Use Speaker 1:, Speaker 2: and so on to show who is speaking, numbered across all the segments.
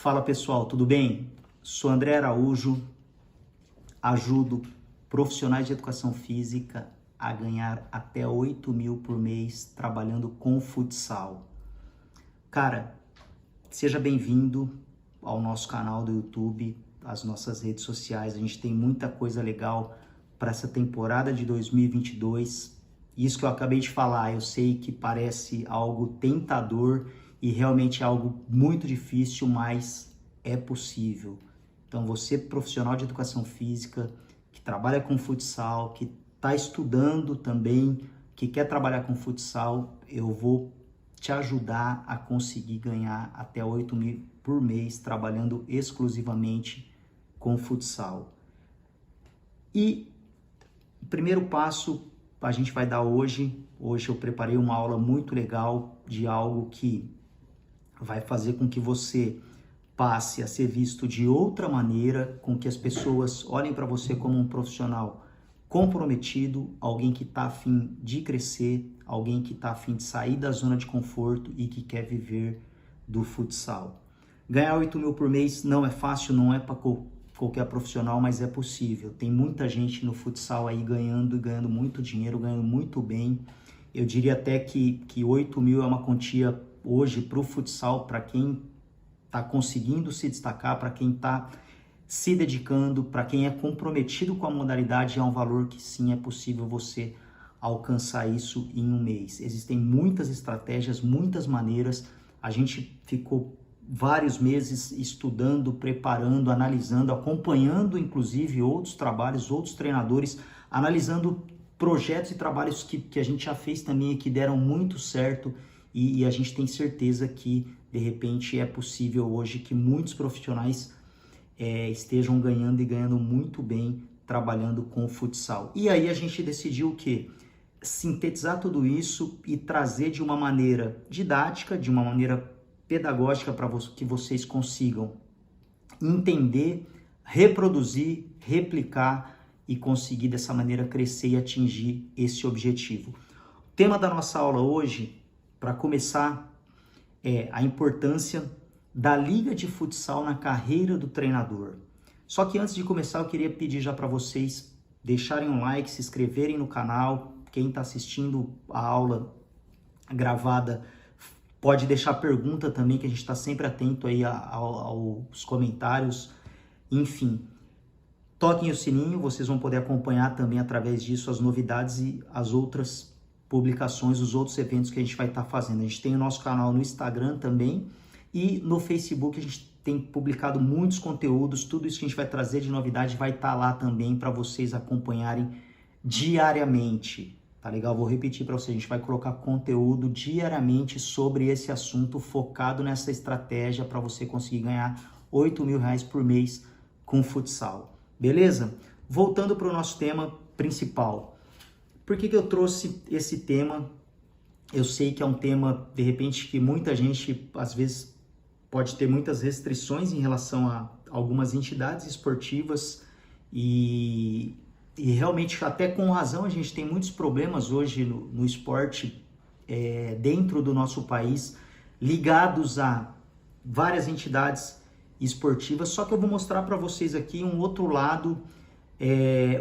Speaker 1: Fala pessoal, tudo bem? Sou André Araújo, ajudo profissionais de educação física a ganhar até 8 mil por mês trabalhando com futsal. Cara, seja bem-vindo ao nosso canal do YouTube, às nossas redes sociais. A gente tem muita coisa legal para essa temporada de 2022. Isso que eu acabei de falar, eu sei que parece algo tentador e realmente é algo muito difícil, mas é possível. Então você, profissional de educação física, que trabalha com futsal, que está estudando também, que quer trabalhar com futsal, eu vou te ajudar a conseguir ganhar até 8 mil por mês trabalhando exclusivamente com futsal. E o primeiro passo a gente vai dar hoje. Hoje eu preparei uma aula muito legal de algo que vai fazer com que você passe a ser visto de outra maneira, com que as pessoas olhem para você como um profissional comprometido, alguém que está a fim de crescer, alguém que está a fim de sair da zona de conforto e que quer viver do futsal. Ganhar 8 mil por mês não é fácil, não é para qualquer profissional, mas é possível. Tem muita gente no futsal aí ganhando muito dinheiro, ganhando muito bem. Eu diria até que 8 mil é uma quantia hoje para o futsal, para quem está conseguindo se destacar, para quem está se dedicando, para quem é comprometido com a modalidade, é um valor que sim é possível você alcançar isso em um mês. Existem muitas estratégias, muitas maneiras. A gente ficou vários meses estudando, preparando, analisando, acompanhando inclusive outros trabalhos, outros treinadores, analisando projetos e trabalhos que a gente já fez também e que deram muito certo, e a gente tem certeza que de repente é possível hoje que muitos profissionais estejam ganhando e ganhando muito bem trabalhando com o futsal. E aí a gente decidiu o quê? Sintetizar tudo isso e trazer de uma maneira didática, de uma maneira pedagógica para que vocês consigam entender, reproduzir, replicar e conseguir dessa maneira crescer e atingir esse objetivo. O tema da nossa aula hoje, para começar, é a importância da liga de futsal na carreira do treinador. Só que antes de começar, eu queria pedir já para vocês deixarem um like, se inscreverem no canal. Quem está assistindo a aula gravada pode deixar pergunta também, que a gente está sempre atento aí aos comentários. Enfim, toquem o sininho, vocês vão poder acompanhar também através disso as novidades e as outras publicações, os outros eventos que a gente vai estar fazendo. A gente tem o nosso canal no Instagram também e no Facebook a gente tem publicado muitos conteúdos. Tudo isso que a gente vai trazer de novidade vai estar lá também para vocês acompanharem diariamente. Tá legal? Vou repetir para vocês, a gente vai colocar conteúdo diariamente sobre esse assunto, focado nessa estratégia para você conseguir ganhar 8 mil reais por mês com futsal. Beleza? Voltando para o nosso tema principal. Por que eu trouxe esse tema? Eu sei que é um tema, de repente, que muita gente, às vezes, pode ter muitas restrições em relação a algumas entidades esportivas e realmente, até com razão, a gente tem muitos problemas hoje no esporte dentro do nosso país, ligados a várias entidades esportivas. Só que eu vou mostrar para vocês aqui um outro lado,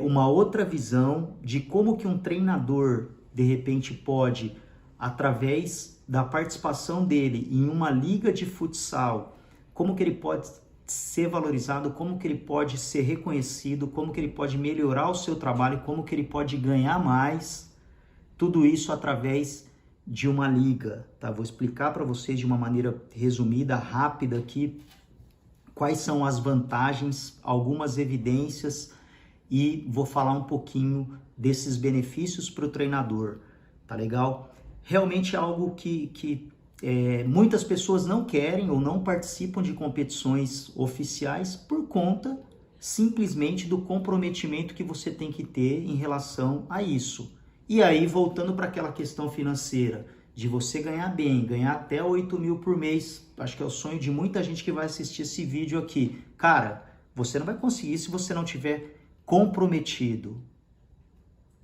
Speaker 1: uma outra visão de como que um treinador, de repente, pode, através da participação dele em uma liga de futsal, como que ele pode ser valorizado, como que ele pode ser reconhecido, como que ele pode melhorar o seu trabalho, como que ele pode ganhar mais, tudo isso através de uma liga, tá? Vou explicar para vocês de uma maneira resumida, rápida aqui, quais são as vantagens, algumas evidências e vou falar um pouquinho desses benefícios para o treinador, tá legal? Realmente é algo que muitas pessoas não querem ou não participam de competições oficiais por conta simplesmente do comprometimento que você tem que ter em relação a isso. E aí, voltando para aquela questão financeira, de você ganhar bem, ganhar até 8 mil por mês, acho que é o sonho de muita gente que vai assistir esse vídeo aqui. Cara, você não vai conseguir se você não tiver comprometido.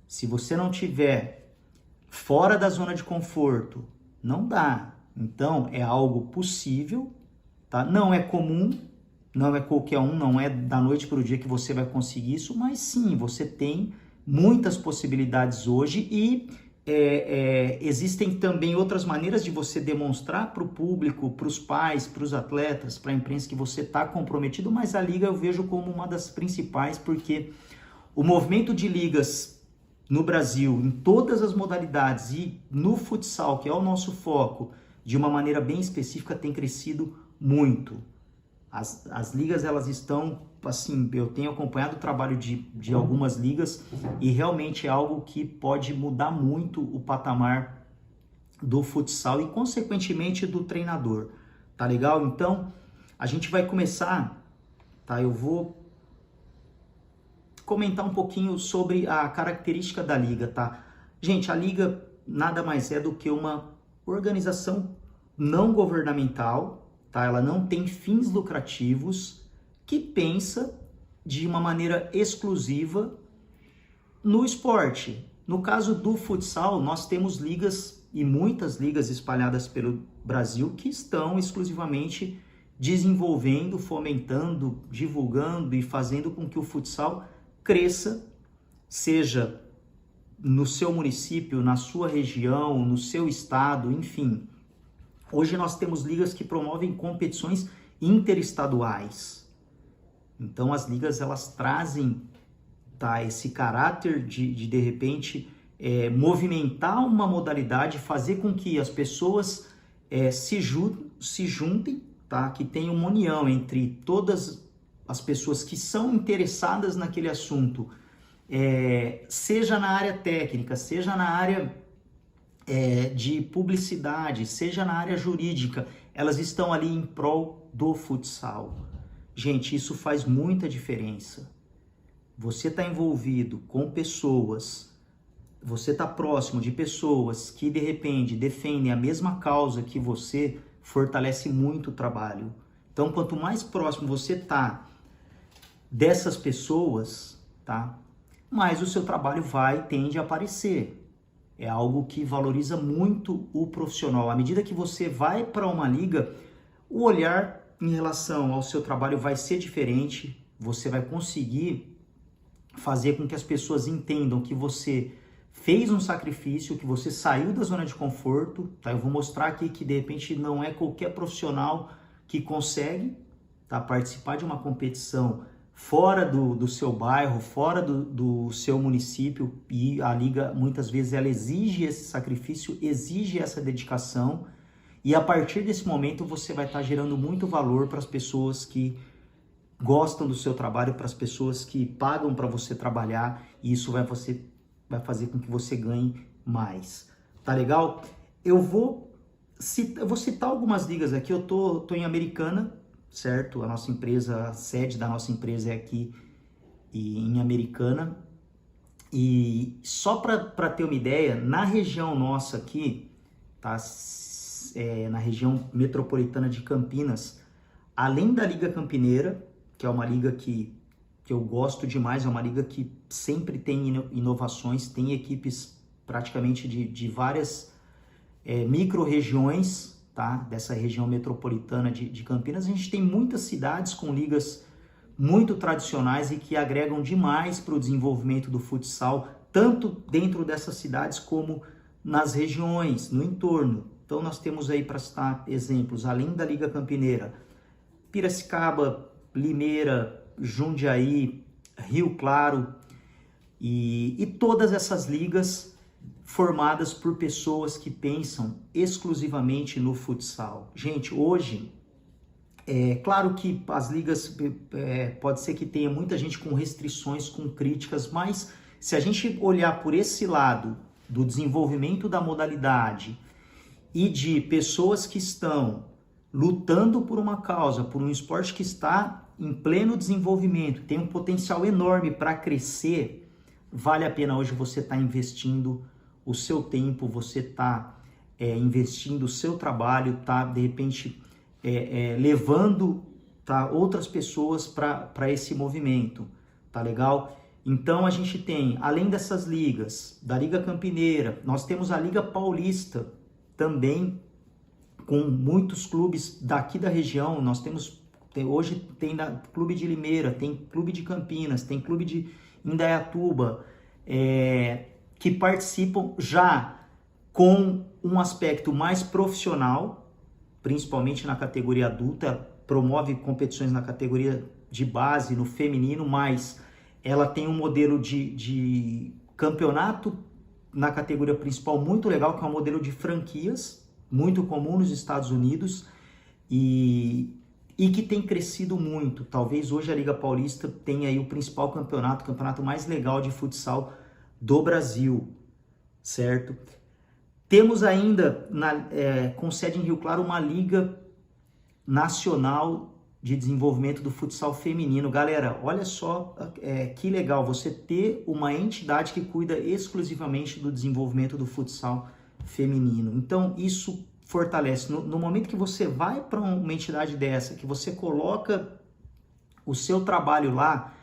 Speaker 1: Se você não tiver fora da zona de conforto, não dá. Então, é algo possível, tá? Não é comum, não é qualquer um, não é da noite para o dia que você vai conseguir isso, mas sim, você tem muitas possibilidades hoje e existem também outras maneiras de você demonstrar para o público, para os pais, para os atletas, para a imprensa que você está comprometido, mas a liga eu vejo como uma das principais, porque o movimento de ligas no Brasil, em todas as modalidades e no futsal, que é o nosso foco, de uma maneira bem específica, tem crescido muito. As ligas, elas estão, assim, eu tenho acompanhado o trabalho de algumas ligas e realmente é algo que pode mudar muito o patamar do futsal e, consequentemente, do treinador, tá legal? Então, a gente vai começar, tá? Eu vou comentar um pouquinho sobre a característica da liga, tá? Gente, a liga nada mais é do que uma organização não governamental, tá? Ela não tem fins lucrativos, que pensa de uma maneira exclusiva no esporte. No caso do futsal, nós temos ligas e muitas ligas espalhadas pelo Brasil que estão exclusivamente desenvolvendo, fomentando, divulgando e fazendo com que o futsal cresça, seja no seu município, na sua região, no seu estado, enfim. Hoje nós temos ligas que promovem competições interestaduais. Então as ligas, elas trazem, tá, esse caráter de repente movimentar uma modalidade, fazer com que as pessoas se juntem, tá, que tenham uma união entre todas as pessoas que são interessadas naquele assunto, seja na área técnica, seja na área de publicidade, seja na área jurídica, elas estão ali em prol do futsal. Gente, isso faz muita diferença. Você está envolvido com pessoas, você está próximo de pessoas que de repente defendem a mesma causa que você, fortalece muito o trabalho. Então, quanto mais próximo você está dessas pessoas, tá, mais o seu trabalho tende a aparecer. É algo que valoriza muito o profissional. À medida que você vai para uma liga, o olhar em relação ao seu trabalho vai ser diferente. Você vai conseguir fazer com que as pessoas entendam que você fez um sacrifício, que você saiu da zona de conforto. Tá? Eu vou mostrar aqui que de repente não é qualquer profissional que consegue, tá, participar de uma competição fora do seu bairro, fora do seu município, e a liga muitas vezes ela exige esse sacrifício, exige essa dedicação, e a partir desse momento você vai estar gerando muito valor para as pessoas que gostam do seu trabalho, para as pessoas que pagam para você trabalhar, e isso vai fazer com que você ganhe mais. Tá legal? Eu vou citar algumas ligas aqui. Eu tô em Americana, certo? A nossa empresa, a sede da nossa empresa é aqui em Americana. E só para ter uma ideia, na região nossa aqui, tá? Na região metropolitana de Campinas, além da Liga Campineira, que é uma liga que eu gosto demais, é uma liga que sempre tem inovações, tem equipes praticamente de várias micro-regiões, tá? Dessa região metropolitana de Campinas. A gente tem muitas cidades com ligas muito tradicionais e que agregam demais para o desenvolvimento do futsal, tanto dentro dessas cidades como nas regiões, no entorno. Então nós temos aí, para citar exemplos, além da Liga Campineira, Piracicaba, Limeira, Jundiaí, Rio Claro e todas essas ligas formadas por pessoas que pensam exclusivamente no futsal. Gente, hoje, claro que as ligas, pode ser que tenha muita gente com restrições, com críticas, mas se a gente olhar por esse lado do desenvolvimento da modalidade e de pessoas que estão lutando por uma causa, por um esporte que está em pleno desenvolvimento, tem um potencial enorme para crescer, vale a pena hoje você estar investindo o seu tempo, você está investindo o seu trabalho, tá de repente levando, tá, outras pessoas para esse movimento, tá legal? Então a gente tem, além dessas ligas, da Liga Campineira, nós temos a Liga Paulista também, com muitos clubes daqui da região. Nós hoje tem clube de Limeira, tem clube de Campinas, tem clube de Indaiatuba, que participam já com um aspecto mais profissional, principalmente na categoria adulta, promove competições na categoria de base, no feminino, mas ela tem um modelo de campeonato na categoria principal muito legal, que é um modelo de franquias, muito comum nos Estados Unidos, e que tem crescido muito. Talvez hoje a Liga Paulista tenha aí o principal campeonato, o campeonato mais legal de futsal do Brasil, certo? Temos ainda, com sede em Rio Claro, uma Liga Nacional de Desenvolvimento do Futsal Feminino. Galera, olha só que legal você ter uma entidade que cuida exclusivamente do desenvolvimento do futsal feminino. Então, isso fortalece. No momento que você vai para uma entidade dessa, que você coloca o seu trabalho lá,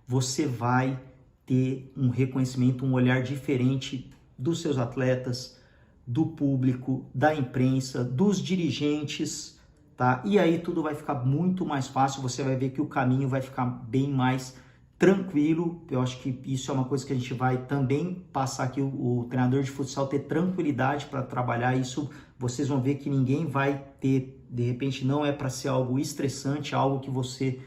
Speaker 1: você vai ter um reconhecimento, um olhar diferente dos seus atletas, do público, da imprensa, dos dirigentes, tá? E aí tudo vai ficar muito mais fácil, você vai ver que o caminho vai ficar bem mais tranquilo. Eu acho que isso é uma coisa que a gente vai também passar aqui, o treinador de futsal ter tranquilidade para trabalhar isso. Vocês vão ver que ninguém vai ter, de repente não é para ser algo estressante, algo que você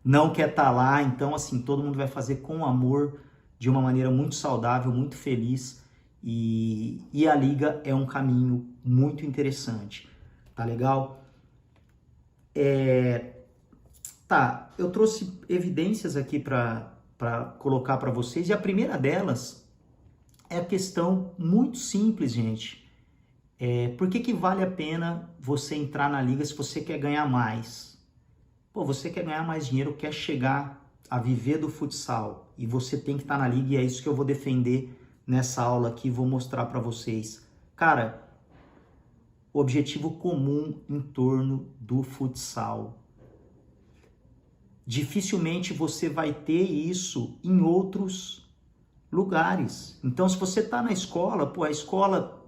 Speaker 1: não quer estar lá. Então assim, todo mundo vai fazer com amor, de uma maneira muito saudável, muito feliz, e a Liga é um caminho muito interessante, tá legal? Tá, eu trouxe evidências aqui para colocar para vocês, e a primeira delas é a questão muito simples, gente. Por que vale a pena você entrar na Liga se você quer ganhar mais? Pô, você quer ganhar mais dinheiro, quer chegar a viver do futsal, e você tem que estar na Liga, e é isso que eu vou defender nessa aula aqui, vou mostrar para vocês. Cara, objetivo comum em torno do futsal. Dificilmente você vai ter isso em outros lugares. Então, se você está na escola, pô, a escola,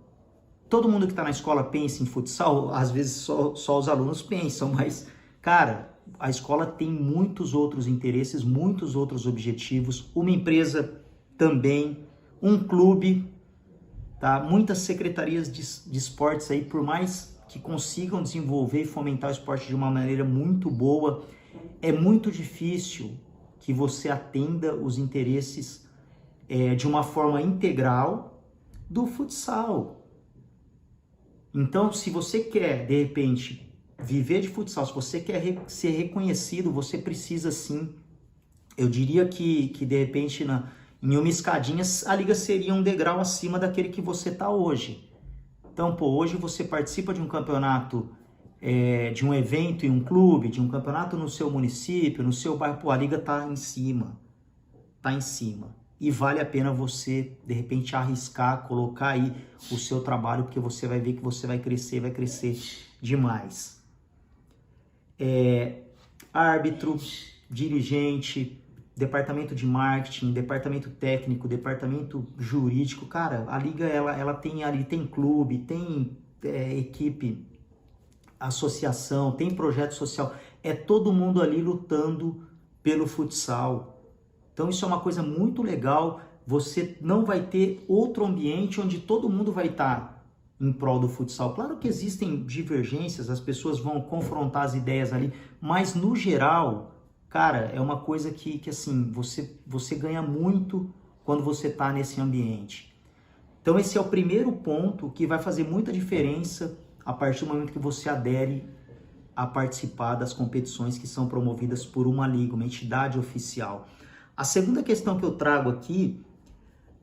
Speaker 1: todo mundo que está na escola pensa em futsal, às vezes só os alunos pensam, mas, cara, a escola tem muitos outros interesses, muitos outros objetivos, uma empresa também, um clube, tá? Muitas secretarias de esportes aí, por mais que consigam desenvolver e fomentar o esporte de uma maneira muito boa, é muito difícil que você atenda os interesses de uma forma integral do futsal. Então, se você quer, de repente, viver de futsal, se você quer ser reconhecido, você precisa sim, eu diria que de repente, em uma escadinha, a Liga seria um degrau acima daquele que você está hoje. Então, pô, hoje você participa de um campeonato, de um evento em um clube, de um campeonato no seu município, no seu bairro, pô, a Liga está em cima. Está em cima. E vale a pena você, de repente, arriscar, colocar aí o seu trabalho, porque você vai ver que você vai crescer demais. Árbitro, dirigente, departamento de marketing, departamento técnico, departamento jurídico. Cara, a Liga, ela tem ali, tem clube, tem equipe, associação, tem projeto social. É todo mundo ali lutando pelo futsal. Então isso é uma coisa muito legal. Você não vai ter outro ambiente onde todo mundo vai estar em prol do futsal. Claro que existem divergências, as pessoas vão confrontar as ideias ali, mas no geral, cara, é uma coisa que assim, você ganha muito quando você está nesse ambiente. Então esse é o primeiro ponto que vai fazer muita diferença a partir do momento que você adere a participar das competições que são promovidas por uma liga, uma entidade oficial. A segunda questão que eu trago aqui,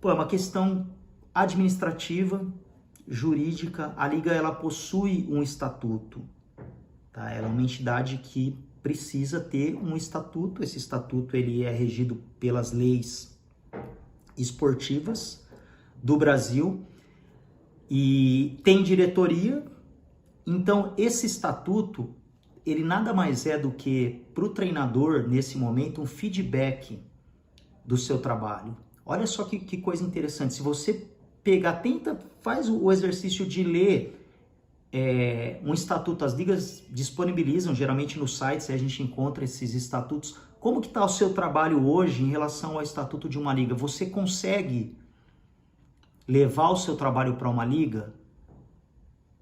Speaker 1: é uma questão administrativa, jurídica. A Liga, ela possui um estatuto, tá? Ela é uma entidade que precisa ter um estatuto. Esse estatuto ele é regido pelas leis esportivas do Brasil e tem diretoria. Então, esse estatuto, ele nada mais é do que, para o treinador, nesse momento, um feedback do seu trabalho. Olha só que coisa interessante. Se você pegar, faz o exercício de ler um estatuto, as ligas disponibilizam, geralmente nos sites a gente encontra esses estatutos. Como que está o seu trabalho hoje em relação ao estatuto de uma liga? Você consegue levar o seu trabalho para uma liga?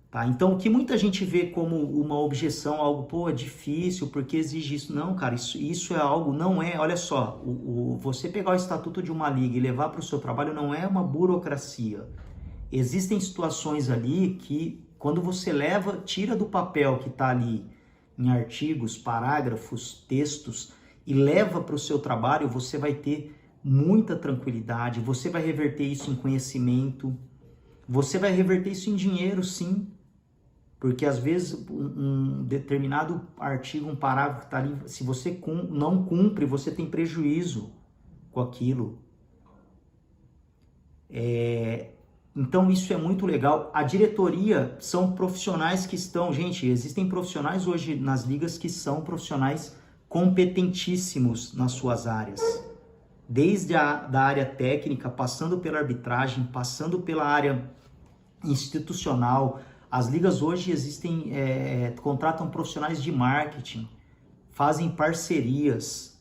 Speaker 1: Tá? Então, o que muita gente vê como uma objeção, algo, pô, é difícil, porque exige isso. Não, cara, isso é algo, não é, olha só, você pegar o estatuto de uma liga e levar para o seu trabalho não é uma burocracia. Existem situações ali que, quando você leva, tira do papel que está ali em artigos, parágrafos, textos, e leva para o seu trabalho, você vai ter muita tranquilidade, você vai reverter isso em conhecimento, você vai reverter isso em dinheiro, sim. Porque às vezes um determinado artigo, um parágrafo está ali, se você não cumpre, você tem prejuízo com aquilo. Então isso é muito legal. A diretoria são profissionais que estão... Gente, existem profissionais hoje nas ligas que são profissionais competentíssimos nas suas áreas. Desde da área técnica, passando pela arbitragem, passando pela área institucional. As ligas hoje existem, contratam profissionais de marketing, fazem parcerias.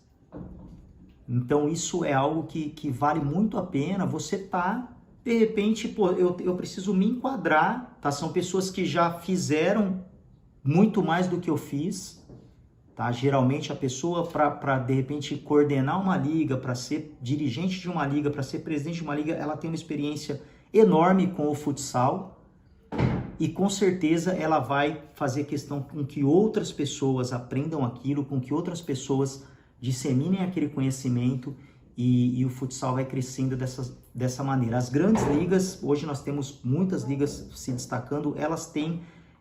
Speaker 1: Então isso é algo que vale muito a pena. Você tá, de repente, pô, eu preciso me enquadrar, tá? São pessoas que já fizeram muito mais do que eu fiz, tá? Geralmente a pessoa para de repente coordenar uma liga, para ser dirigente de uma liga, para ser presidente de uma liga, ela tem uma experiência enorme com o futsal. E com certeza ela vai fazer questão com que outras pessoas aprendam aquilo, com que outras pessoas disseminem aquele conhecimento e o futsal vai crescendo dessa maneira. As grandes ligas, hoje nós temos muitas ligas se destacando, elas têm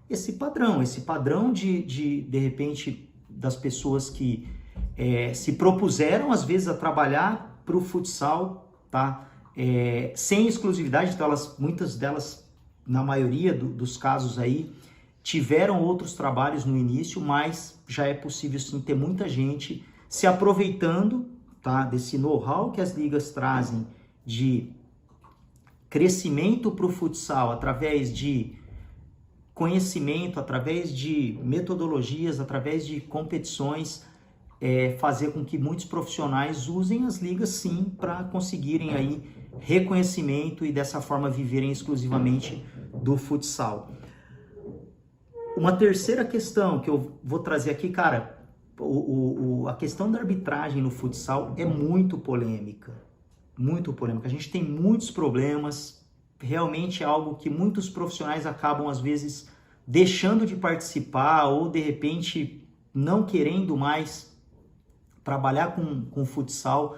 Speaker 1: esse padrão de repente, das pessoas que se propuseram às vezes a trabalhar para o futsal, tá? Sem exclusividade, então muitas delas, na maioria dos casos aí, tiveram outros trabalhos no início, mas já é possível sim ter muita gente se aproveitando, tá, desse know-how que as ligas trazem de crescimento para o futsal através de conhecimento, através de metodologias, através de competições, fazer com que muitos profissionais usem as ligas sim para conseguirem aí reconhecimento e dessa forma viverem exclusivamente do futsal. Uma terceira questão que eu vou trazer aqui, cara, a questão da arbitragem no futsal é muito polêmica, muito polêmica. A gente tem muitos problemas, realmente é algo que muitos profissionais acabam às vezes deixando de participar ou de repente não querendo mais trabalhar com futsal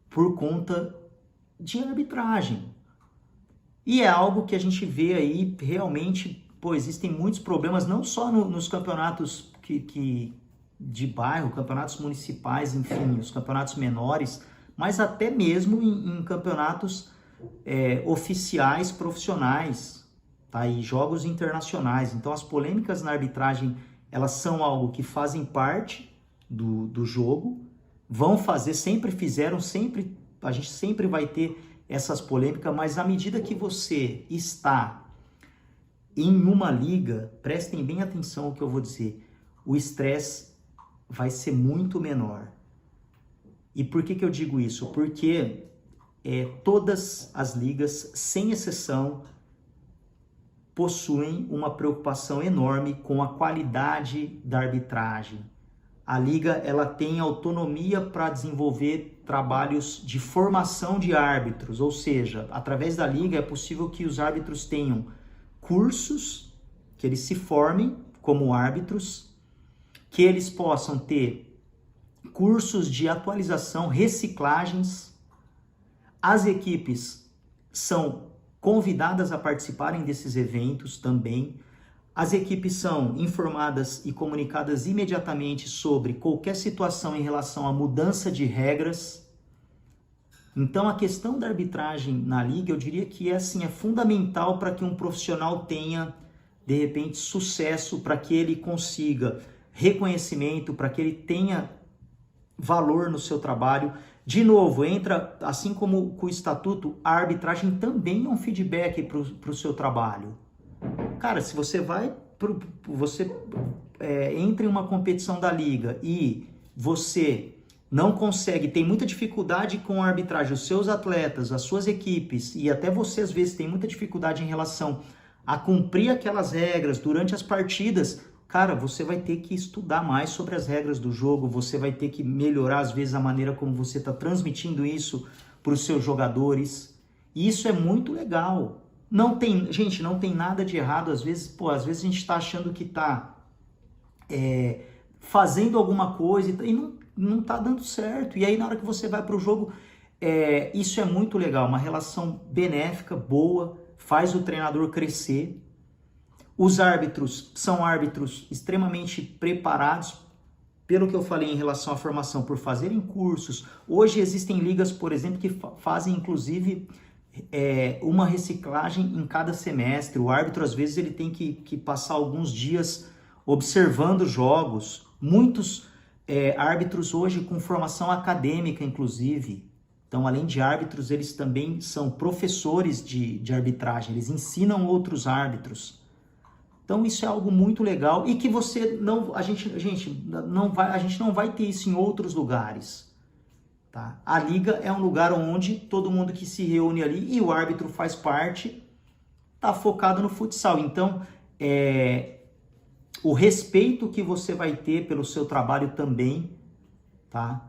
Speaker 1: por conta de arbitragem. E é algo que a gente vê aí realmente, pô, existem muitos problemas, não só nos campeonatos de bairro, campeonatos municipais, enfim, os campeonatos menores, mas até mesmo em campeonatos oficiais, profissionais, tá? E jogos internacionais. Então as polêmicas na arbitragem, elas são algo que fazem parte do jogo, vão fazer, sempre fizeram, a gente sempre vai ter essas polêmicas, mas à medida que você está em uma liga, prestem bem atenção ao que eu vou dizer, o estresse vai ser muito menor. E por que eu digo isso? Porque todas as ligas, sem exceção, possuem uma preocupação enorme com a qualidade da arbitragem. A liga, ela tem autonomia para desenvolver trabalhos de formação de árbitros, ou seja, através da liga é possível que os árbitros tenham cursos, que eles se formem como árbitros, que eles possam ter cursos de atualização, reciclagens. As equipes são convidadas a participarem desses eventos também. As equipes são informadas e comunicadas imediatamente sobre qualquer situação em relação à mudança de regras. Então, a questão da arbitragem na liga, eu diria que é fundamental para que um profissional tenha, de repente, sucesso, para que ele consiga reconhecimento, para que ele tenha valor no seu trabalho. De novo, entra, assim como com o estatuto, a arbitragem também é um feedback para o seu trabalho. Cara, se você vai você entra em uma competição da liga e você não consegue, tem muita dificuldade com a arbitragem, os seus atletas, as suas equipes e até você às vezes tem muita dificuldade em relação a cumprir aquelas regras durante as partidas, cara, você vai ter que estudar mais sobre as regras do jogo, você vai ter que melhorar às vezes a maneira como você está transmitindo isso para os seus jogadores. E isso é muito legal. Não tem, gente, não tem nada de errado. Às vezes a gente está achando que está fazendo alguma coisa e não está dando certo. E aí na hora que você vai para o jogo, isso é muito legal, uma relação benéfica, boa, faz o treinador crescer. Os árbitros são árbitros extremamente preparados, pelo que eu falei em relação à formação, por fazerem cursos. Hoje existem ligas, por exemplo, que fazem inclusive uma reciclagem em cada semestre. O árbitro, às vezes, ele tem que passar alguns dias observando jogos. Muitos árbitros hoje com formação acadêmica, inclusive. Então, além de árbitros, eles também são professores de arbitragem. Eles ensinam outros árbitros. Então isso é algo muito legal e que a gente não vai ter isso em outros lugares, tá? A liga é um lugar onde todo mundo que se reúne ali e o árbitro faz parte, tá focado no futsal. Então, o respeito que você vai ter pelo seu trabalho também, tá?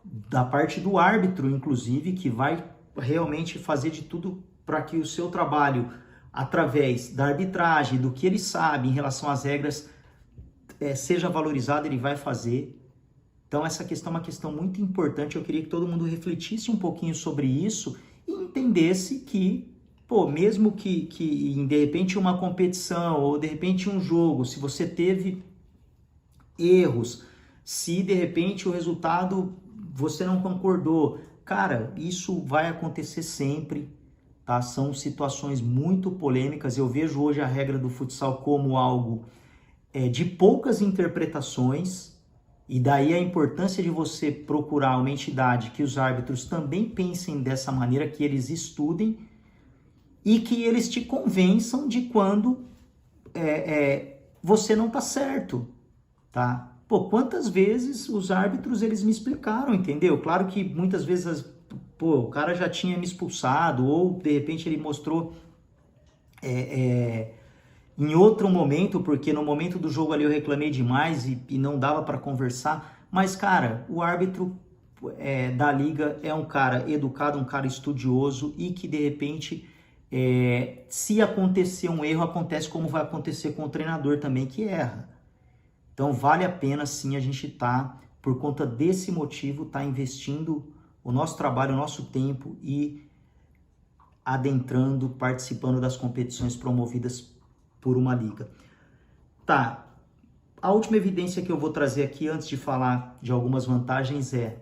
Speaker 1: Da parte do árbitro, inclusive, que vai realmente fazer de tudo para que o seu trabalho, através da arbitragem, do que ele sabe em relação às regras, seja valorizado, ele vai fazer. Então essa questão é uma questão muito importante, eu queria que todo mundo refletisse um pouquinho sobre isso e entendesse que, mesmo que de repente uma competição ou de repente um jogo, se você teve erros, se de repente o resultado você não concordou, cara, isso vai acontecer sempre. Tá? São situações muito polêmicas. Eu vejo hoje a regra do futsal como algo de poucas interpretações, e daí a importância de você procurar uma entidade que os árbitros também pensem dessa maneira, que eles estudem e que eles te convençam de quando você não está certo. Tá? Quantas vezes os árbitros eles me explicaram, entendeu? Claro que muitas vezes o cara já tinha me expulsado, ou de repente ele mostrou em outro momento, porque no momento do jogo ali eu reclamei demais e não dava para conversar. Mas, cara, o árbitro da liga é um cara educado, um cara estudioso e que de repente, se acontecer um erro, acontece como vai acontecer com o treinador também que erra. Então vale a pena sim a gente por conta desse motivo, investindo o nosso trabalho, o nosso tempo e adentrando, participando das competições promovidas por uma liga. Tá, a última evidência que eu vou trazer aqui antes de falar de algumas vantagens é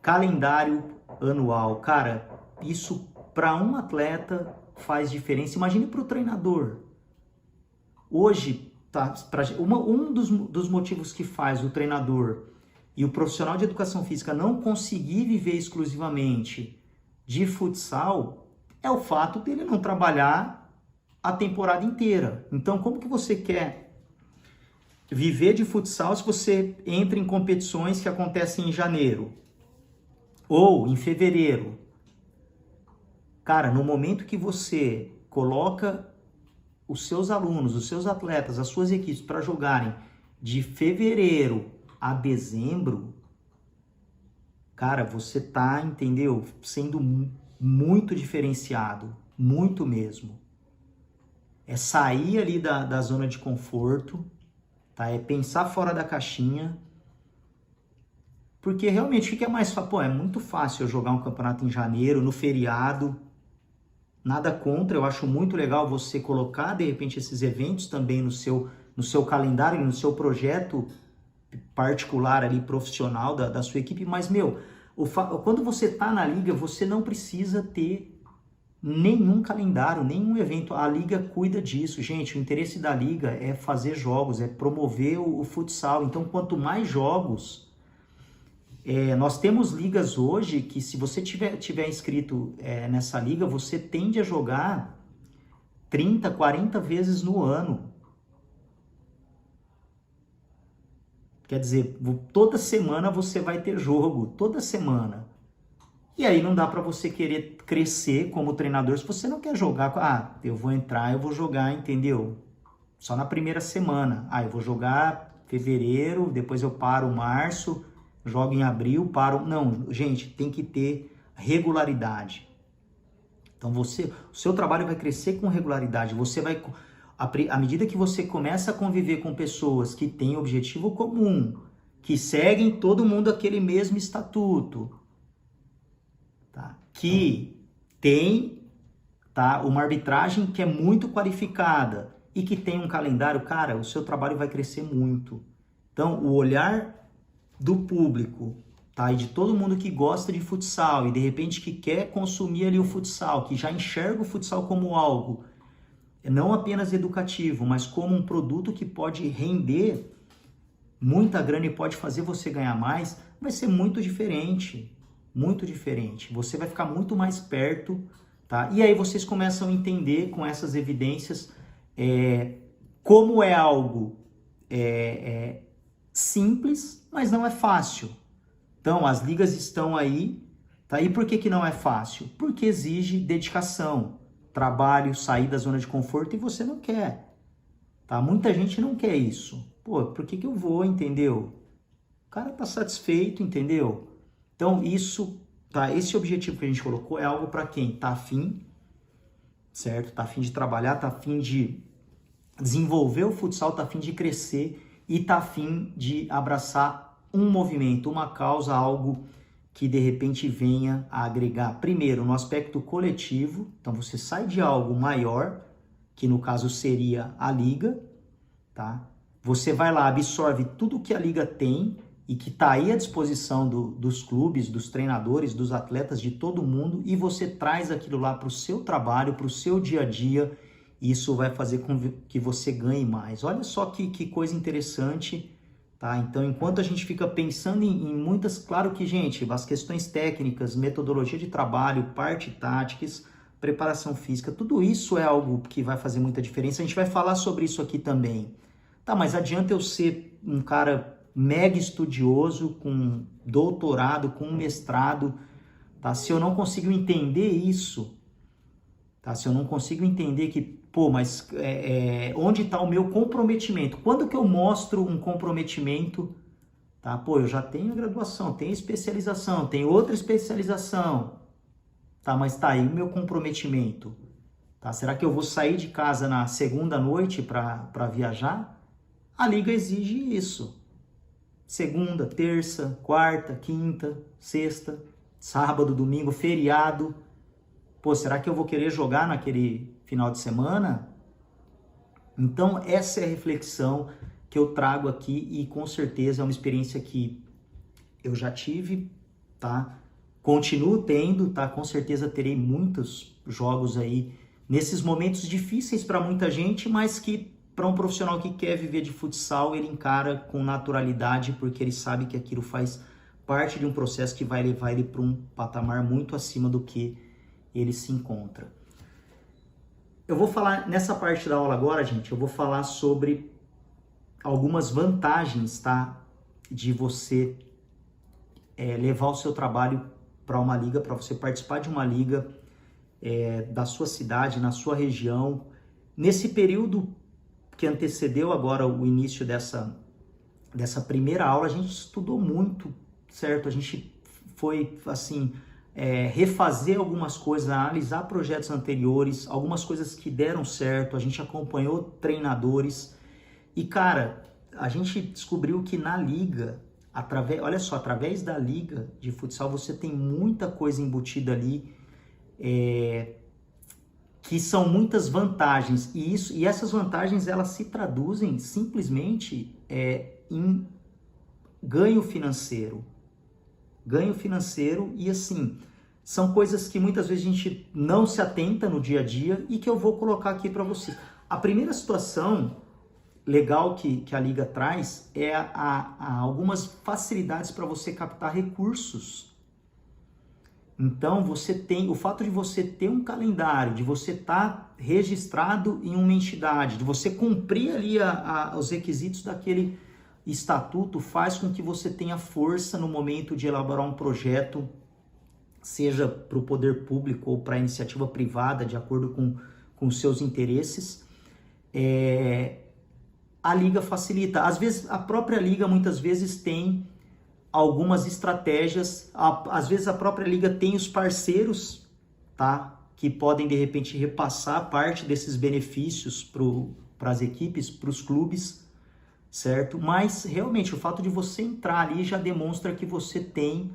Speaker 1: calendário anual. Cara, isso para um atleta faz diferença. Imagine para o treinador. Hoje, um dos motivos que faz o treinador e o profissional de educação física não conseguir viver exclusivamente de futsal é o fato dele não trabalhar a temporada inteira. Então, como que você quer viver de futsal se você entra em competições que acontecem em janeiro ou em fevereiro? Cara, no momento que você coloca os seus alunos, os seus atletas, as suas equipes para jogarem de fevereiro a dezembro, cara, você entendeu? Sendo muito diferenciado, muito mesmo. É sair ali da zona de conforto, tá? É pensar fora da caixinha, porque realmente o que é mais fácil? É muito fácil eu jogar um campeonato em janeiro, no feriado, nada contra, eu acho muito legal você colocar, de repente, esses eventos também no seu calendário, no seu projeto particular ali, profissional da sua equipe, mas, quando você tá na liga, você não precisa ter nenhum calendário, nenhum evento. A liga cuida disso, gente. O interesse da liga é fazer jogos, é promover o futsal. Então, quanto mais jogos, nós temos ligas hoje que, se você tiver inscrito nessa liga, você tende a jogar 30, 40 vezes no ano. Quer dizer, toda semana você vai ter jogo, toda semana. E aí não dá para você querer crescer como treinador se você não quer jogar. Ah, eu vou entrar, eu vou jogar, entendeu? Só na primeira semana. Ah, eu vou jogar fevereiro, depois eu paro março, jogo em abril, paro. Não, gente, tem que ter regularidade. Então o seu trabalho vai crescer com regularidade. Você vai, à medida que você começa a conviver com pessoas que têm objetivo comum, que seguem todo mundo aquele mesmo estatuto, tá? Que tem, tá, uma arbitragem que é muito qualificada e que tem um calendário, cara, o seu trabalho vai crescer muito. Então, o olhar do público, tá, e de todo mundo que gosta de futsal e de repente que quer consumir ali o futsal, que já enxerga o futsal como algo não apenas educativo, mas como um produto que pode render muita grana e pode fazer você ganhar mais, vai ser muito diferente. Muito diferente. Você vai ficar muito mais perto, tá? E aí vocês começam a entender com essas evidências como é algo simples, mas não é fácil. Então, as ligas estão aí, tá? E por que não é fácil? Porque exige dedicação, trabalho, sair da zona de conforto e você não quer, tá? Muita gente não quer isso. Pô, por que eu vou, entendeu? O cara tá satisfeito, entendeu? Então, isso, tá? Esse objetivo que a gente colocou é algo para quem tá afim, certo? Tá afim de trabalhar, tá afim de desenvolver o futsal, tá afim de crescer e tá afim de abraçar um movimento, uma causa, algo que de repente venha a agregar, primeiro, no aspecto coletivo. Então, você sai de algo maior, que no caso seria a liga, tá? Você vai lá, absorve tudo que a liga tem e que está aí à disposição dos clubes, dos treinadores, dos atletas, de todo mundo, e você traz aquilo lá para o seu trabalho, para o seu dia a dia, e isso vai fazer com que você ganhe mais. Olha só que coisa interessante, tá? Então, enquanto a gente fica pensando em muitas, claro que, gente, as questões técnicas, metodologia de trabalho, parte táticas, preparação física, tudo isso é algo que vai fazer muita diferença. A gente vai falar sobre isso aqui também. Tá, mas adianta eu ser um cara mega estudioso, com doutorado, com mestrado, tá? Se eu não consigo entender isso, tá? Se eu não consigo entender que, pô, mas onde está o meu comprometimento? Quando que eu mostro um comprometimento, tá? Pô, eu já tenho graduação, tenho especialização, tenho outra especialização, tá? Mas tá aí o meu comprometimento, tá? Será que eu vou sair de casa na segunda noite para viajar? A liga exige isso. Segunda, terça, quarta, quinta, sexta, sábado, domingo, feriado. Pô, será que eu vou querer jogar naquele final de semana? Então, essa é a reflexão que eu trago aqui e com certeza é uma experiência que eu já tive, tá? Continuo tendo, tá? Com certeza terei muitos jogos aí nesses momentos difíceis para muita gente, mas que para um profissional que quer viver de futsal, ele encara com naturalidade, porque ele sabe que aquilo faz parte de um processo que vai levar ele para um patamar muito acima do que ele se encontra. Eu vou falar, nessa parte da aula agora, gente, eu vou falar sobre algumas vantagens, tá? De você levar o seu trabalho para uma liga, para você participar de uma liga da sua cidade, na sua região. Nesse período que antecedeu agora o início dessa primeira aula, a gente estudou muito, certo? A gente foi, assim, refazer algumas coisas, analisar projetos anteriores, algumas coisas que deram certo, a gente acompanhou treinadores e, cara, a gente descobriu que na liga, olha só, através da liga de futsal, você tem muita coisa embutida ali, que são muitas vantagens, e essas vantagens elas se traduzem simplesmente em ganho financeiro. Ganho financeiro, e assim, são coisas que muitas vezes a gente não se atenta no dia a dia e que eu vou colocar aqui para vocês. A primeira situação legal que a Liga traz é algumas facilidades para você captar recursos. Então, você tem o fato de você ter um calendário, de você estar registrado em uma entidade, de você cumprir ali os requisitos daquele estatuto, faz com que você tenha força no momento de elaborar um projeto, seja para o poder público ou para a iniciativa privada, de acordo com os seus interesses. A liga facilita. Às vezes, a própria liga muitas vezes tem algumas estratégias, às vezes a própria liga tem os parceiros, tá? Que podem de repente repassar parte desses benefícios para as equipes, para os clubes, certo? Mas realmente o fato de você entrar ali já demonstra que você tem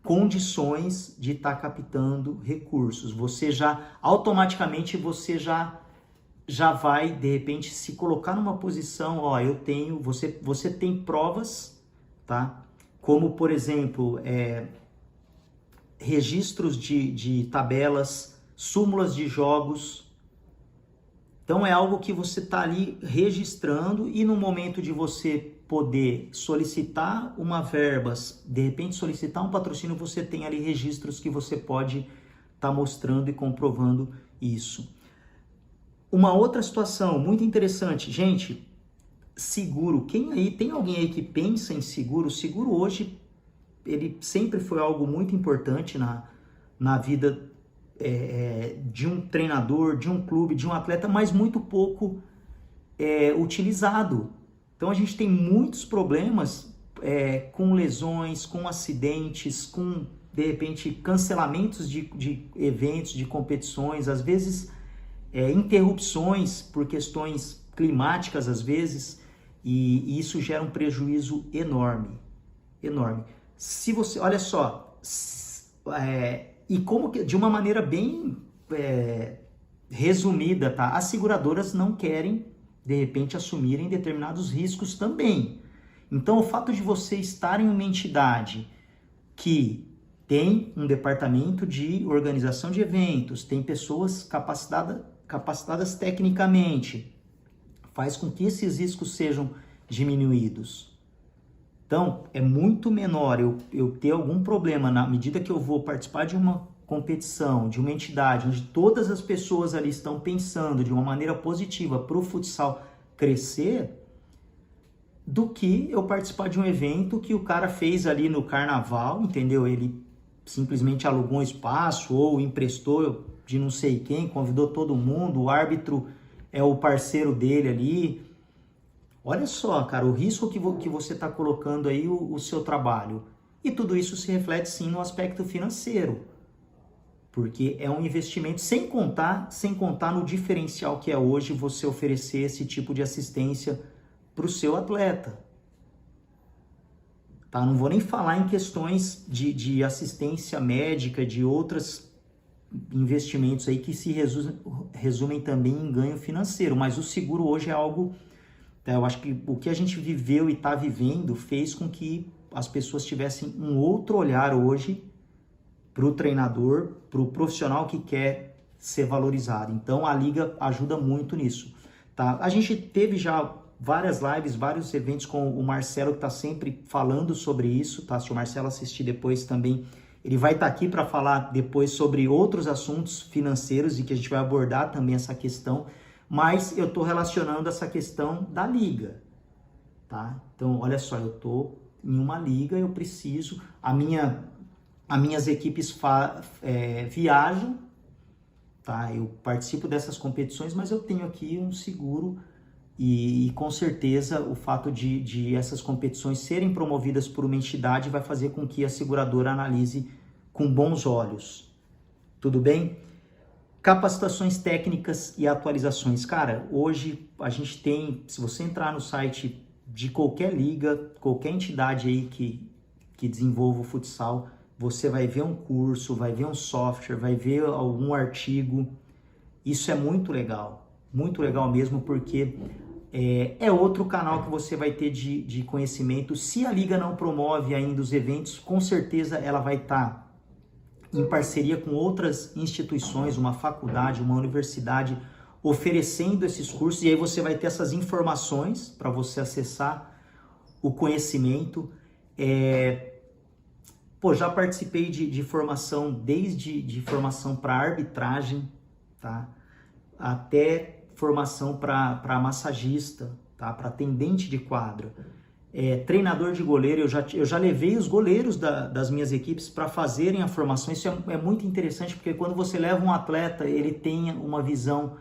Speaker 1: condições de estar captando recursos. Você já automaticamente já vai de repente se colocar numa posição, ó, você tem provas, tá? Como, por exemplo, registros de tabelas, súmulas de jogos. Então, é algo que você está ali registrando e no momento de você poder solicitar uma verba, de repente solicitar um patrocínio, você tem ali registros que você pode estar mostrando e comprovando isso. Uma outra situação muito interessante, gente, seguro. Tem alguém aí que pensa em seguro? O seguro hoje, ele sempre foi algo muito importante na vida de um treinador, de um clube, de um atleta, mas muito pouco utilizado. Então a gente tem muitos problemas com lesões, com acidentes, com, de repente, cancelamentos de eventos, de competições, às vezes interrupções por questões climáticas, às vezes, e isso gera um prejuízo enorme, enorme. Se você, olha só, e como que, de uma maneira bem resumida, tá? As seguradoras não querem, de repente, assumirem determinados riscos também. Então, o fato de você estar em uma entidade que tem um departamento de organização de eventos, tem pessoas capacitadas tecnicamente, faz com que esses riscos sejam diminuídos. Então, é muito menor eu ter algum problema na medida que eu vou participar de uma competição, de uma entidade, onde todas as pessoas ali estão pensando de uma maneira positiva para o futsal crescer, do que eu participar de um evento que o cara fez ali no carnaval, entendeu? Ele simplesmente alugou um espaço ou emprestou de não sei quem, convidou todo mundo, o árbitro é o parceiro dele ali. Olha só, cara, o risco que você está colocando aí o seu trabalho. E tudo isso se reflete sim no aspecto financeiro, porque é um investimento sem contar no diferencial que é hoje você oferecer esse tipo de assistência para o seu atleta. Tá? Não vou nem falar em questões de assistência médica, de outros investimentos aí que se resumem também em ganho financeiro, mas o seguro hoje é algo, eu acho que o que a gente viveu e está vivendo fez com que as pessoas tivessem um outro olhar hoje para o treinador, para o profissional que quer ser valorizado. Então a liga ajuda muito nisso. Tá? A gente teve já várias lives, vários eventos com o Marcelo, que está sempre falando sobre isso, tá? Se o Marcelo assistir depois também, ele vai estar aqui para falar depois sobre outros assuntos financeiros e que a gente vai abordar também essa questão, mas eu estou relacionando essa questão da liga, tá? Então, olha só, eu estou em uma liga, eu preciso, as minhas equipes viajam, tá? Eu participo dessas competições, mas eu tenho aqui um seguro e com certeza o fato de essas competições serem promovidas por uma entidade vai fazer com que a seguradora analise com bons olhos. Tudo bem? Capacitações técnicas e atualizações. Cara, hoje a gente tem, se você entrar no site de qualquer liga, qualquer entidade aí que desenvolva o futsal, você vai ver um curso, vai ver um software, vai ver algum artigo. Isso é muito legal mesmo, porque é outro canal que você vai ter de conhecimento. Se a liga não promove ainda os eventos, com certeza ela vai estar em parceria com outras instituições, uma faculdade, uma universidade, oferecendo esses cursos, e aí você vai ter essas informações para você acessar o conhecimento. Pô, já participei de formação, desde de formação para arbitragem, tá? Até formação para massagista, tá? Para atendente de quadra. Treinador de goleiro, eu já levei os goleiros das minhas equipes para fazerem a formação. Isso é muito interessante, porque quando você leva um atleta, ele tem uma visão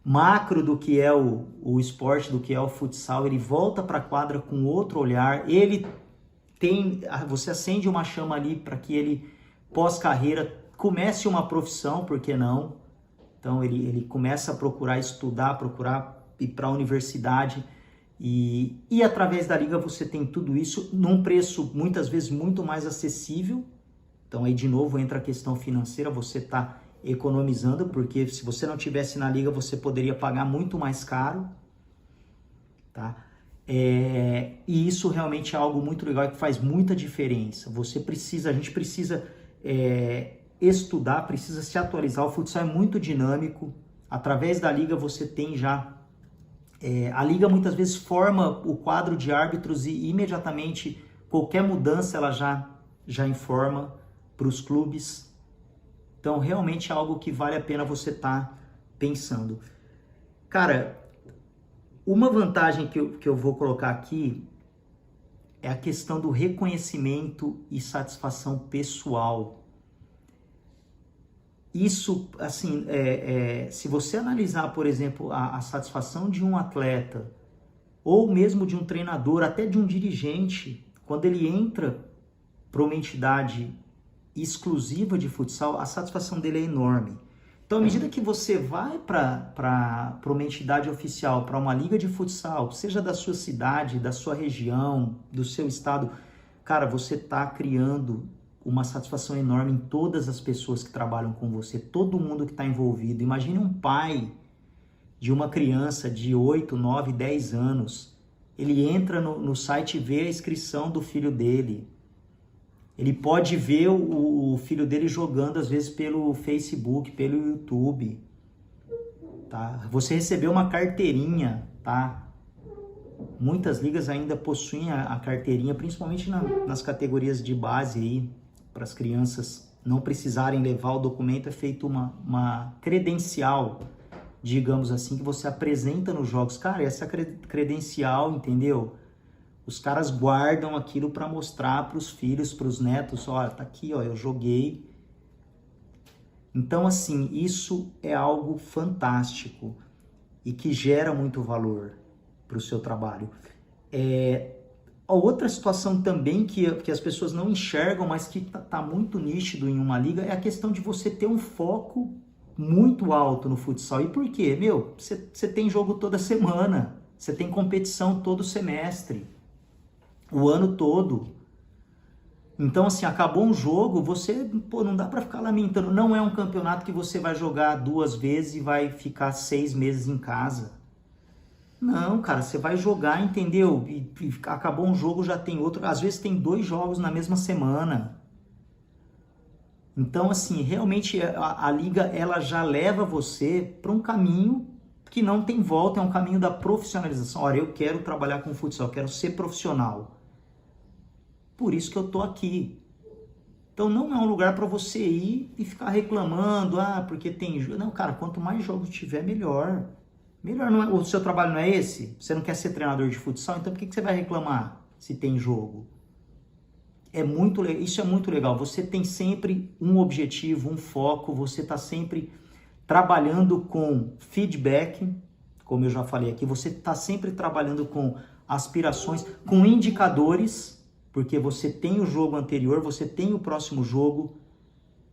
Speaker 1: macro do que é o esporte, do que é o futsal, ele volta para a quadra com outro olhar, você acende uma chama ali para que ele, pós-carreira, comece uma profissão, por que não? Então ele começa a procurar estudar, procurar ir para a universidade, e através da liga você tem tudo isso num preço muitas vezes muito mais acessível. Então aí de novo entra a questão financeira, você está economizando, porque se você não tivesse na liga você poderia pagar muito mais caro, tá? E isso realmente é algo muito legal e que faz muita diferença. A gente precisa estudar, precisa se atualizar. O futsal é muito dinâmico. Através da liga você tem já a liga muitas vezes forma o quadro de árbitros e imediatamente qualquer mudança ela já informa para os clubes. Então realmente é algo que vale a pena você estar pensando. Cara, uma vantagem que eu vou colocar aqui é a questão do reconhecimento e satisfação pessoal. Isso, assim, se você analisar, por exemplo, a satisfação de um atleta, ou mesmo de um treinador, até de um dirigente, quando ele entra para uma entidade exclusiva de futsal, a satisfação dele é enorme. Então, à medida que você vai para uma entidade oficial, para uma liga de futsal, seja da sua cidade, da sua região, do seu estado, cara, você está criando uma satisfação enorme em todas as pessoas que trabalham com você, todo mundo que está envolvido. Imagine um pai de uma criança de 8, 9, 10 anos. Ele entra no site e vê a inscrição do filho dele. Ele pode ver o filho dele jogando, às vezes, pelo Facebook, pelo YouTube. Tá? Você recebeu uma carteirinha, tá? Muitas ligas ainda possuem a carteirinha, principalmente nas categorias de base aí, para as crianças não precisarem levar o documento, é feito uma credencial, digamos assim, que você apresenta nos jogos. Cara, essa credencial, entendeu? Os caras guardam aquilo para mostrar para os filhos, para os netos, olha, tá aqui, ó, eu joguei. Então, assim, isso é algo fantástico e que gera muito valor para o seu trabalho. A outra situação também que as pessoas não enxergam, mas que tá muito nítido em uma liga, é a questão de você ter um foco muito alto no futsal. E por quê? Meu, você tem jogo toda semana, você tem competição todo semestre, o ano todo. Então, assim, acabou um jogo, não dá para ficar lamentando. Não é um campeonato que você vai jogar 2 vezes e vai ficar 6 meses em casa. Não, cara, você vai jogar, entendeu? E acabou um jogo, já tem outro. Às vezes tem 2 jogos na mesma semana. Então, assim, realmente a liga, ela já leva você para um caminho que não tem volta, é um caminho da profissionalização. Olha, eu quero trabalhar com futsal, eu quero ser profissional. Por isso que eu tô aqui. Então não é um lugar para você ir e ficar reclamando, porque tem jogo. Não, cara, quanto mais jogos tiver, melhor. Melhor, não é, o seu trabalho não é esse? Você não quer ser treinador de futsal? Então por que você vai reclamar se tem jogo? Isso é muito legal. Você tem sempre um objetivo, um foco, você está sempre trabalhando com feedback, como eu já falei aqui, você está sempre trabalhando com aspirações, com indicadores, porque você tem o jogo anterior, você tem o próximo jogo.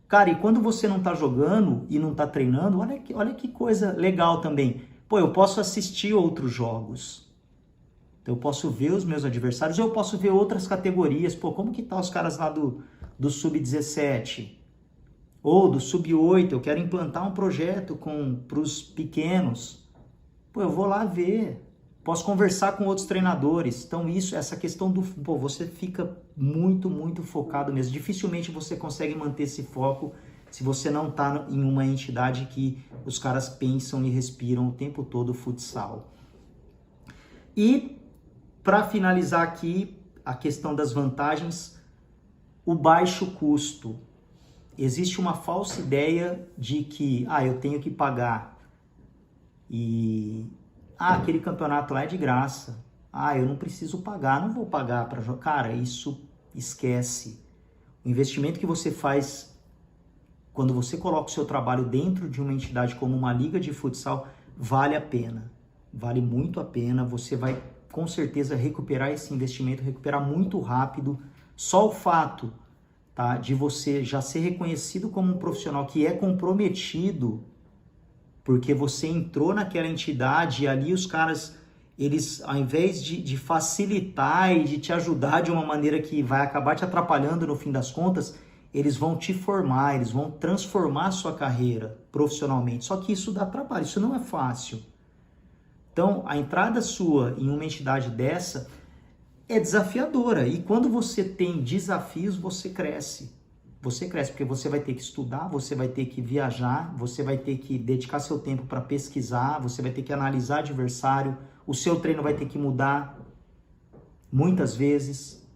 Speaker 1: Cara, e quando você não está jogando e não está treinando, olha que coisa legal também. Pô, eu posso assistir outros jogos. Então eu posso ver os meus adversários, eu posso ver outras categorias. Pô, como que tá os caras lá do Sub-17? Ou do Sub-8, eu quero implantar um projeto para os pequenos. Pô, eu vou lá ver. Posso conversar com outros treinadores. Então essa questão você fica muito, muito focado mesmo. Dificilmente você consegue manter esse foco se você não está em uma entidade que os caras pensam e respiram o tempo todo futsal. E, para finalizar aqui, a questão das vantagens, o baixo custo. Existe uma falsa ideia de que, eu tenho que pagar e, aquele campeonato lá é de graça. Eu não preciso pagar, não vou pagar para jogar. Cara, isso esquece. O investimento que você faz quando você coloca o seu trabalho dentro de uma entidade como uma liga de futsal, vale a pena. Vale muito a pena. Você vai, com certeza, recuperar esse investimento, recuperar muito rápido. Só o fato, tá, de você já ser reconhecido como um profissional que é comprometido, porque você entrou naquela entidade e ali os caras, eles, ao invés de facilitar e de te ajudar de uma maneira que vai acabar te atrapalhando no fim das contas, eles vão te formar, eles vão transformar a sua carreira profissionalmente. Só que isso dá trabalho, isso não é fácil. Então, a entrada sua em uma entidade dessa é desafiadora. E quando você tem desafios, você cresce. Você cresce porque você vai ter que estudar, você vai ter que viajar, você vai ter que dedicar seu tempo para pesquisar, você vai ter que analisar adversário, o seu treino vai ter que mudar muitas vezes.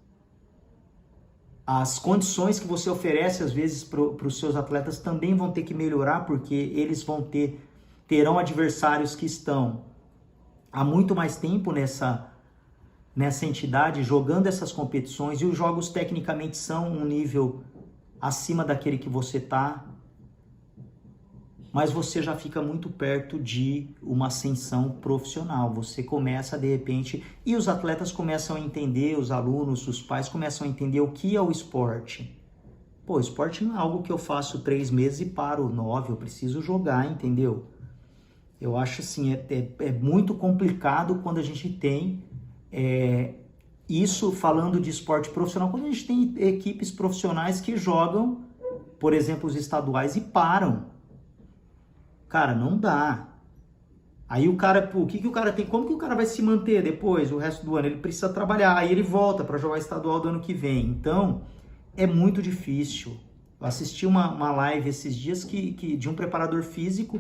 Speaker 1: As condições que você oferece, às vezes, para os seus atletas também vão ter que melhorar, porque eles terão adversários que estão há muito mais tempo nessa entidade, jogando essas competições, e os jogos tecnicamente são um nível acima daquele que você está, mas você já fica muito perto de uma ascensão profissional. Você começa, de repente, e os atletas começam a entender, os alunos, os pais começam a entender o que é o esporte. Pô, esporte não é algo que eu faço 3 meses e paro 9, eu preciso jogar, entendeu? Eu acho assim, é muito complicado quando a gente tem isso, falando de esporte profissional, quando a gente tem equipes profissionais que jogam, por exemplo, os estaduais e param. Cara, não dá. Aí o cara, o que o cara tem? Como que o cara vai se manter depois, o resto do ano? Ele precisa trabalhar, aí ele volta para jogar estadual do ano que vem. Então, é muito difícil. Eu assisti uma live esses dias de um preparador físico,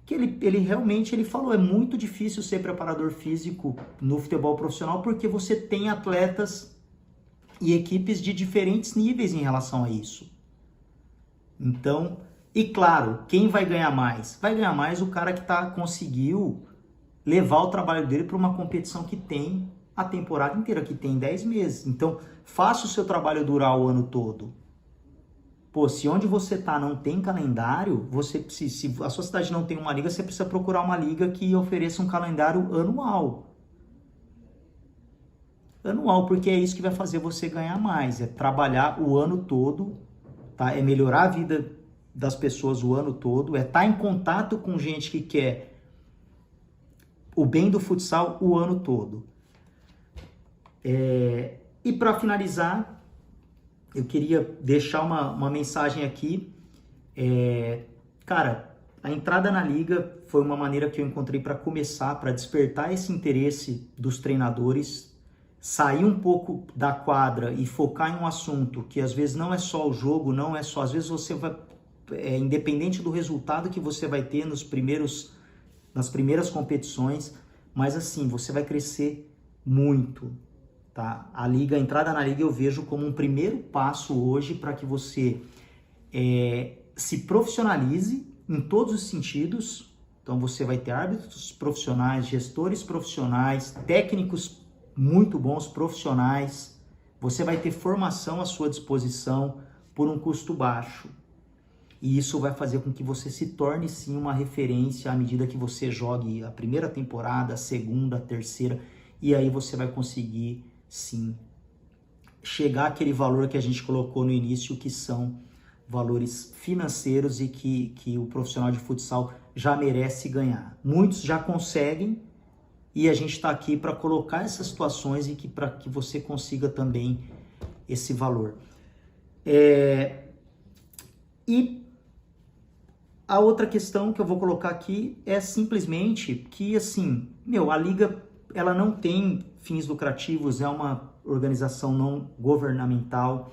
Speaker 1: que ele realmente falou, é muito difícil ser preparador físico no futebol profissional, porque você tem atletas e equipes de diferentes níveis em relação a isso. Então, e claro, quem vai ganhar mais? Vai ganhar mais o cara que conseguiu levar o trabalho dele para uma competição que tem a temporada inteira, que tem 10 meses. Então, faça o seu trabalho durar o ano todo. Pô, se onde você tá não tem calendário, se a sua cidade não tem uma liga, você precisa procurar uma liga que ofereça um calendário anual. Anual, porque é isso que vai fazer você ganhar mais, é trabalhar o ano todo, tá? É melhorar a vida das pessoas o ano todo, é estar em contato com gente que quer o bem do futsal o ano todo. E para finalizar, eu queria deixar uma mensagem aqui. Cara, a entrada na liga foi uma maneira que eu encontrei para começar, para despertar esse interesse dos treinadores, sair um pouco da quadra e focar em um assunto que às vezes não é só o jogo, não é só, às vezes você vai, independente do resultado que você vai ter nas primeiras competições, mas assim, você vai crescer muito. Tá? A entrada na liga eu vejo como um primeiro passo hoje para que você se profissionalize em todos os sentidos. Então você vai ter árbitros profissionais, gestores profissionais, técnicos muito bons, profissionais. Você vai ter formação à sua disposição por um custo baixo. E isso vai fazer com que você se torne sim uma referência à medida que você jogue a primeira temporada, a segunda, a terceira, e aí você vai conseguir sim chegar àquele valor que a gente colocou no início, que são valores financeiros e que o profissional de futsal já merece ganhar. Muitos já conseguem e a gente está aqui para colocar essas situações e para que você consiga também esse valor. E a outra questão que eu vou colocar aqui é simplesmente que, assim, a liga ela não tem fins lucrativos, é uma organização não governamental,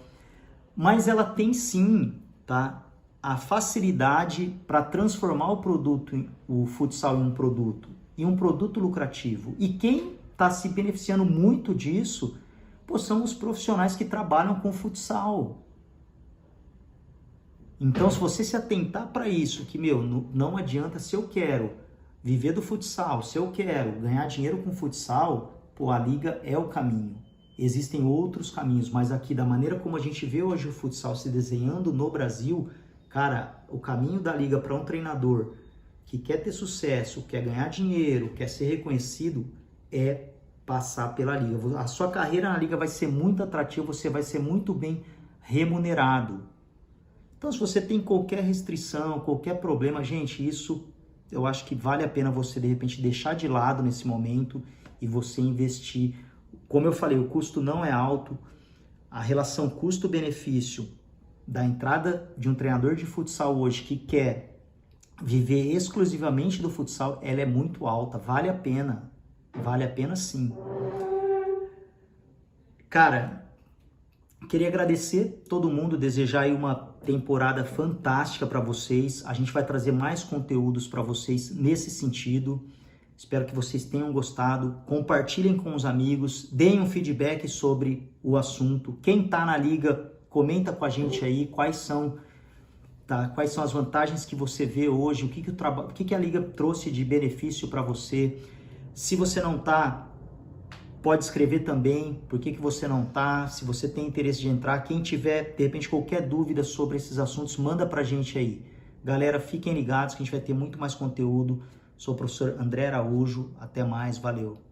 Speaker 1: mas ela tem sim, tá, a facilidade para transformar o futsal em um produto lucrativo. E quem está se beneficiando muito disso, são os profissionais que trabalham com futsal. Então, se você se atentar para isso, que, meu, não adianta, se eu quero viver do futsal, se eu quero ganhar dinheiro com futsal, pô, a liga é o caminho. Existem outros caminhos, mas aqui, da maneira como a gente vê hoje o futsal se desenhando no Brasil, cara, o caminho da liga para um treinador que quer ter sucesso, quer ganhar dinheiro, quer ser reconhecido, é passar pela liga. A sua carreira na liga vai ser muito atrativa, você vai ser muito bem remunerado. Então, se você tem qualquer restrição, qualquer problema, gente, isso eu acho que vale a pena você, de repente, deixar de lado nesse momento e você investir. Como eu falei, o custo não é alto, a relação custo-benefício da entrada de um treinador de futsal hoje que quer viver exclusivamente do futsal, ela é muito alta, vale a pena sim. Cara, queria agradecer todo mundo, desejar aí uma temporada fantástica para vocês. A gente vai trazer mais conteúdos para vocês nesse sentido. Espero que vocês tenham gostado. Compartilhem com os amigos, deem um feedback sobre o assunto. Quem está na liga, comenta com a gente aí quais são as vantagens que você vê hoje, o que a liga trouxe de benefício para você. Se você não está, pode escrever também por que você não está, se você tem interesse de entrar. Quem tiver, de repente, qualquer dúvida sobre esses assuntos, manda pra gente aí. Galera, fiquem ligados que a gente vai ter muito mais conteúdo. Sou o professor André Araújo. Até mais, valeu!